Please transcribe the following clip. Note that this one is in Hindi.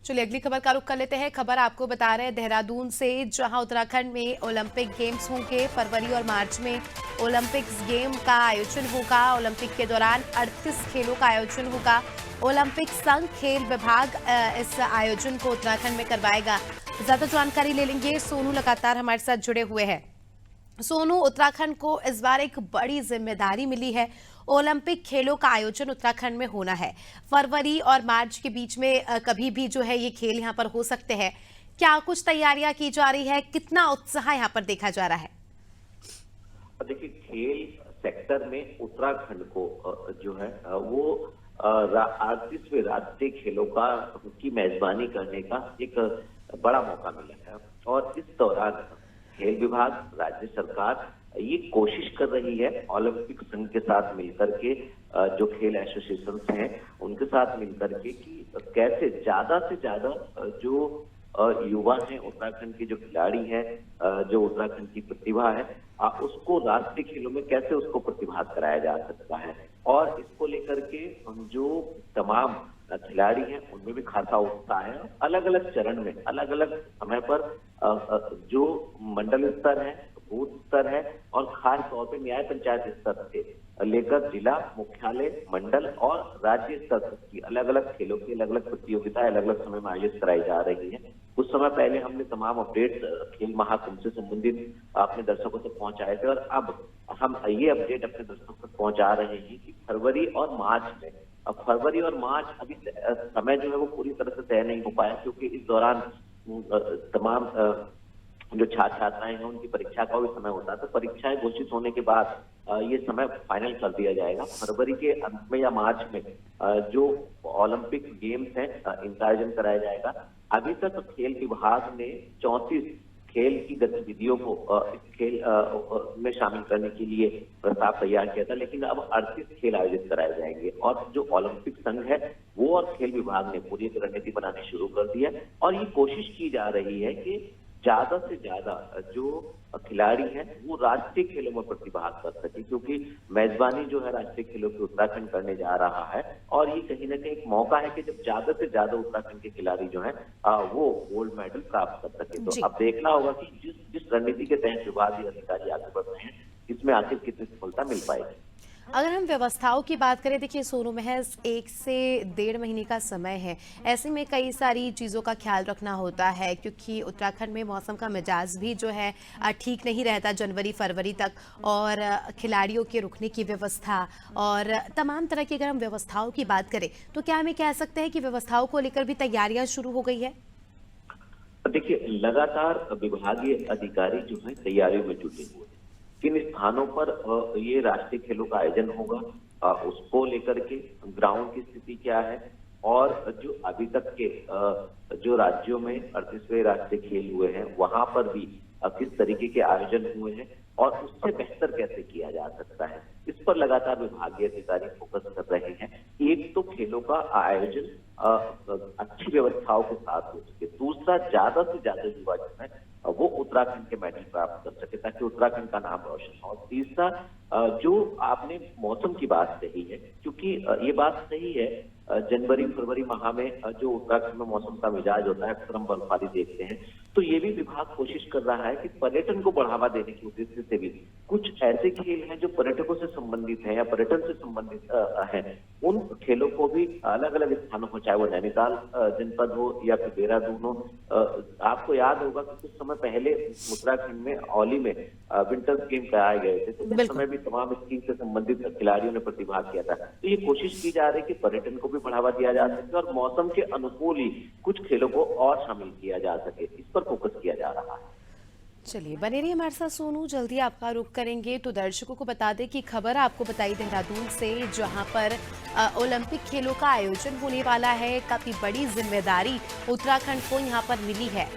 चलिए अगली खबर का रुख कर लेते हैं। खबर आपको बता रहे हैं देहरादून से, जहां उत्तराखंड में ओलंपिक गेम्स होंगे। फरवरी और मार्च में ओलंपिक्स गेम का आयोजन होगा। ओलंपिक के दौरान 38 खेलों का आयोजन होगा। ओलंपिक संघ खेल विभाग इस आयोजन को उत्तराखंड में करवाएगा। ज्यादा जानकारी ले लेंगे, सोनू लगातार हमारे साथ जुड़े हुए हैं। सोनू, उत्तराखंड को इस बार एक बड़ी जिम्मेदारी मिली है। ओलंपिक खेलों का आयोजन उत्तराखंड में होना है। फरवरी और मार्च के बीच में कभी भी जो है ये खेल यहाँ पर हो सकते हैं। क्या कुछ तैयारियां की जा रही है? कितना उत्साह यहाँ पर देखा जा रहा है? देखिए, खेल सेक्टर में उत्तराखंड को जो है वो 38वें राष्ट्रीय खेलों का की मेजबानी करने का एक बड़ा मौका मिला है। और इस दौरान खेल विभाग, राज्य सरकार ये कोशिश कर रही है ओलंपिक संघ के साथ मिलकर के, जो खेल एसोसिएशन हैं उनके साथ मिलकर के, कि कैसे ज्यादा से ज्यादा जो युवा हैं, उत्तराखंड के जो खिलाड़ी हैं, जो उत्तराखंड की प्रतिभा है, उसको राष्ट्रीय खेलों में कैसे उसको प्रतिभाग कराया जा सकता है। और इसको लेकर के जो तमाम खिलाड़ी हैं उनमें भी खासा उत्साह है। अलग अलग चरण में, अलग अलग समय पर जो मंडल स्तर है, बूथ स्तर है, और खास तौर पे न्याय पंचायत स्तर से लेकर जिला मुख्यालय, मंडल और राज्य स्तर तक की अलग अलग खेलों की अलग अलग प्रतियोगिताएं अलग अलग समय में आयोजित कराई जा रही है। कुछ समय पहले हमने तमाम अपडेट खेल महाकुंभ से संबंधित अपने दर्शकों तक पहुंचाए थे, और अब हम ये अपडेट अपने दर्शकों तक पहुंचा रहे हैं कि फरवरी और मार्च में, अब फरवरी और मार्च अभी समय जो है वो पूरी तरह से तय नहीं हो पाया, क्योंकि इस दौरान तमाम जो छात्र छात्राएं हैं उनकी परीक्षा का भी समय होता है। तो परीक्षाएं घोषित होने के बाद ये समय फाइनल कर दिया जाएगा। फरवरी के अंत में या मार्च में जो ओलंपिक गेम्स हैं इनका आयोजन कराया जाएगा। अभी तक खेल विभाग ने 34 खेल की गतिविधियों को इस खेल में शामिल करने के लिए प्रस्ताव तैयार किया था, लेकिन अब 38 खेल आयोजित कराए जाएंगे। और जो ओलंपिक संघ है वो और खेल विभाग ने पूरी रणनीति बनानी शुरू कर दी है, और ये कोशिश की जा रही है कि ज्यादा से ज्यादा जो खिलाड़ी हैं वो राष्ट्रीय खेलों में प्रतिभाग कर सके, क्योंकि मेजबानी जो है राष्ट्रीय खेलों की उत्तराखंड करने जा रहा है। और ये कहीं ना कहीं एक मौका है कि जब ज्यादा से ज्यादा उत्तराखंड के खिलाड़ी जो हैं वो गोल्ड मेडल प्राप्त कर सके। तो अब देखना होगा कि जिस रणनीति के तहत विभागीय अधिकारी आगे बढ़ रहे हैं, इसमें आखिर कितनी सफलता मिल पाएगी। अगर हम व्यवस्थाओं की बात करें, देखिए सोनू, महज 1 से 1.5 महीने का समय है। ऐसे में कई सारी चीज़ों का ख्याल रखना होता है, क्योंकि उत्तराखंड में मौसम का मिजाज भी जो है ठीक नहीं रहता जनवरी फरवरी तक, और खिलाड़ियों के रुकने की व्यवस्था और तमाम तरह की अगर हम व्यवस्थाओं की बात करें, तो क्या हमें कह सकते हैं कि व्यवस्थाओं को लेकर भी तैयारियां शुरू हो गई है? देखिए, लगातार विभागीय अधिकारी जो है तैयारियों में जुटे हुए हैं। किन स्थानों पर ये राष्ट्रीय खेलों का आयोजन होगा, उसको लेकर के ग्राउंड की स्थिति क्या है, और जो अभी तक के जो राज्यों में 38वें राष्ट्रीय खेल हुए हैं वहां पर भी किस तरीके के आयोजन हुए हैं और उससे बेहतर कैसे किया जा सकता है, इस पर लगातार विभागीय अधिकारी फोकस कर रहे हैं। एक तो खेलों का आयोजन अच्छी व्यवस्थाओं के साथ हो सके, दूसरा ज्यादा से ज्यादा युवा जो है वो उत्तराखंड के मेडल प्राप्त कर सके, ताकि उत्तराखंड का नाम रोशन हो। तीसरा, जो आपने मौसम की बात कही है, क्योंकि ये बात सही है, जनवरी फरवरी माह में जो उत्तराखंड में मौसम का मिजाज होता है, अक्सर हम बर्फबारी देखते हैं। तो ये भी विभाग कोशिश कर रहा है कि पर्यटन को बढ़ावा देने के उद्देश्य से भी कुछ ऐसे खेल हैं जो पर्यटकों से संबंधित हैं या पर्यटन से संबंधित हैं, उन खेलों को भी अलग अलग स्थानों पर, चाहे वो नैनीताल जनपद हो या फिर देहरादून हो। आपको याद होगा कि कुछ समय पहले उत्तराखंड में औली में विंटर गेम कराए गए थे, तो उस समय भी तमाम स्कीम से संबंधित खिलाड़ियों ने प्रतिभाग किया था। तो ये कोशिश की जा रही है कि पर्यटन को भी बढ़ावा दिया जा सके और मौसम के अनुकूल ही कुछ खेलों को और शामिल किया जा सके, इस पर फोकस किया जा रहा है। चलिए बने रहिए हमारे साथ सोनू, जल्दी आपका रुख करेंगे। तो दर्शकों को बता दें कि खबर आपको बताई देहरादून से, जहां पर ओलंपिक खेलों का आयोजन होने वाला है। काफी बड़ी जिम्मेदारी उत्तराखंड को यहां पर मिली है।